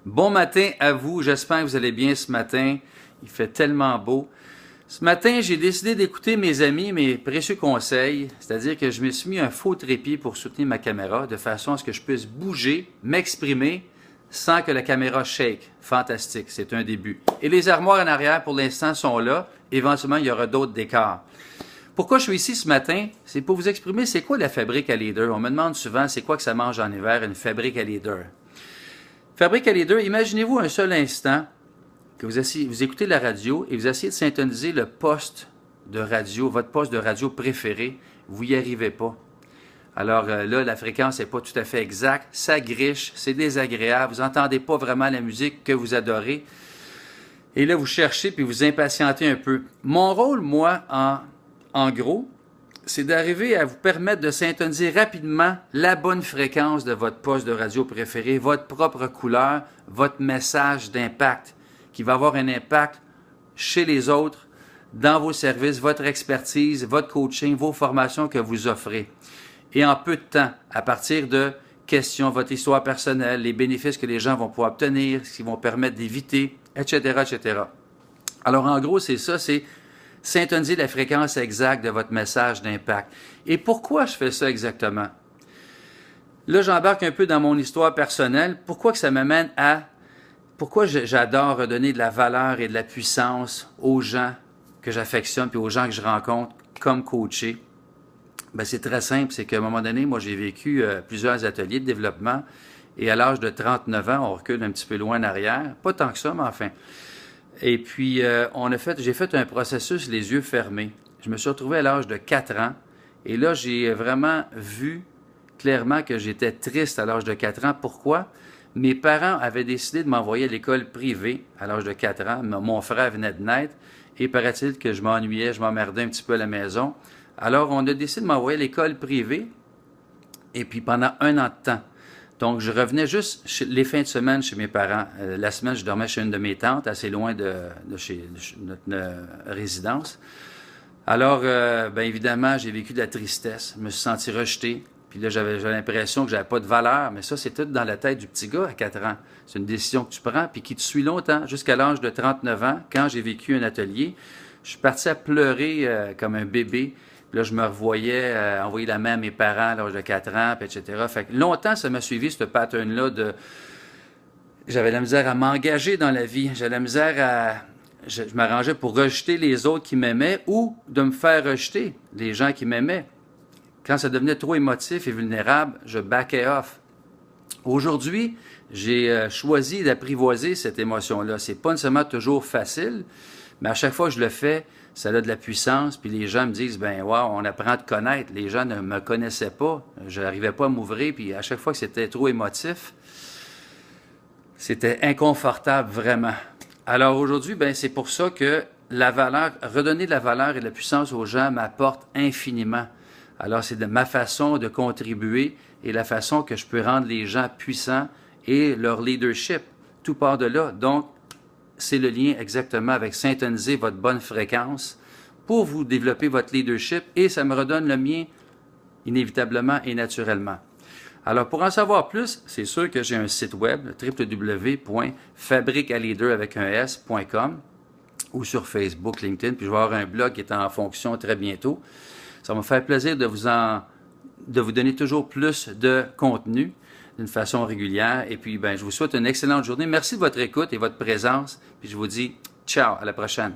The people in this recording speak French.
Bon matin à vous, j'espère que vous allez bien ce matin. Il fait tellement beau. Ce matin, j'ai décidé d'écouter mes amis, mes précieux conseils, c'est-à-dire que je me suis mis un faux trépied pour soutenir ma caméra de façon à ce que je puisse bouger, m'exprimer sans que la caméra shake. Fantastique, c'est un début. Et les armoires en arrière, pour l'instant, sont là. Éventuellement, il y aura d'autres décors. Pourquoi je suis ici ce matin? C'est pour vous exprimer c'est quoi la fabrique à leader. On me demande souvent c'est quoi que ça mange en hiver, une fabrique à leader. Fabrique à leader, imaginez-vous un seul instant que vous écoutez la radio et vous essayez de syntoniser le poste de radio, votre poste de radio préféré. Vous n'y arrivez pas. Alors là, la fréquence n'est pas tout à fait exacte. Ça griche, c'est désagréable. Vous n'entendez pas vraiment la musique que vous adorez. Et là, vous cherchez puis vous impatientez un peu. Mon rôle, moi, en gros, c'est d'arriver à vous permettre de syntoniser rapidement la bonne fréquence de votre poste de radio préféré, votre propre couleur, votre message d'impact, qui va avoir un impact chez les autres, dans vos services, votre expertise, votre coaching, vos formations que vous offrez. Et en peu de temps, à partir de questions, votre histoire personnelle, les bénéfices que les gens vont pouvoir obtenir, ce qui vont permettre d'éviter, etc., etc. Alors, en gros, c'est ça, c'est syntoniser la fréquence exacte de votre message d'impact. Et pourquoi je fais ça exactement? Là, j'embarque un peu dans mon histoire personnelle. Pourquoi que ça m'amène à... Pourquoi j'adore redonner de la valeur et de la puissance aux gens que j'affectionne puis aux gens que je rencontre comme coaché? Ben, c'est très simple. C'est qu'à un moment donné, moi, j'ai vécu plusieurs ateliers de développement et à l'âge de 39 ans, on recule un petit peu loin en arrière. Pas tant que ça, mais enfin... Et puis, j'ai fait un processus les yeux fermés. Je me suis retrouvé à l'âge de 4 ans. Et là, j'ai vraiment vu clairement que j'étais triste à l'âge de 4 ans. Pourquoi? Mes parents avaient décidé de m'envoyer à l'école privée à l'âge de 4 ans. Mon frère venait de naître. Et paraît-il que je m'ennuyais, je m'emmerdais un petit peu à la maison. Alors, on a décidé de m'envoyer à l'école privée. Et puis, pendant 1 an de temps. Donc, je revenais juste les fins de semaine chez mes parents. La semaine, je dormais chez une de mes tantes, assez loin de chez notre résidence. Alors, bien évidemment, j'ai vécu de la tristesse. Je me suis senti rejeté. Puis là, j'avais l'impression que j'avais pas de valeur. Mais ça, c'est tout dans la tête du petit gars à 4 ans. C'est une décision que tu prends puis qui te suit longtemps, jusqu'à l'âge de 39 ans. Quand j'ai vécu un atelier, je suis parti à pleurer comme un bébé. Puis là, je me revoyais envoyer la main à mes parents à l'âge de 4 ans, puis etc. Fait que longtemps, ça m'a suivi, ce pattern-là de... J'avais la misère à m'engager dans la vie. J'avais la misère à... Je m'arrangeais pour rejeter les autres qui m'aimaient ou de me faire rejeter les gens qui m'aimaient. Quand ça devenait trop émotif et vulnérable, je backais off. Aujourd'hui, j'ai choisi d'apprivoiser cette émotion-là. C'est pas nécessairement toujours facile, mais à chaque fois que je le fais, ça a de la puissance, puis les gens me disent, ben wow, on apprend à te connaître. Les gens ne me connaissaient pas, je n'arrivais pas à m'ouvrir, puis à chaque fois que c'était trop émotif, c'était inconfortable vraiment. Alors aujourd'hui, ben c'est pour ça que la valeur, redonner de la valeur et de la puissance aux gens m'apporte infiniment. Alors c'est de ma façon de contribuer et la façon que je peux rendre les gens puissants et leur leadership. Tout part de là. Donc, c'est le lien exactement avec syntoniser votre bonne fréquence pour vous développer votre leadership et ça me redonne le mien inévitablement et naturellement. Alors, pour en savoir plus, c'est sûr que j'ai un site web, www.fabriquealeader.com ou sur Facebook, LinkedIn, puis je vais avoir un blog qui est en fonction très bientôt. Ça va me faire plaisir de vous donner toujours plus de contenu d'une façon régulière. Et puis, ben, je vous souhaite une excellente journée. Merci de votre écoute et votre présence. Puis je vous dis ciao, à la prochaine.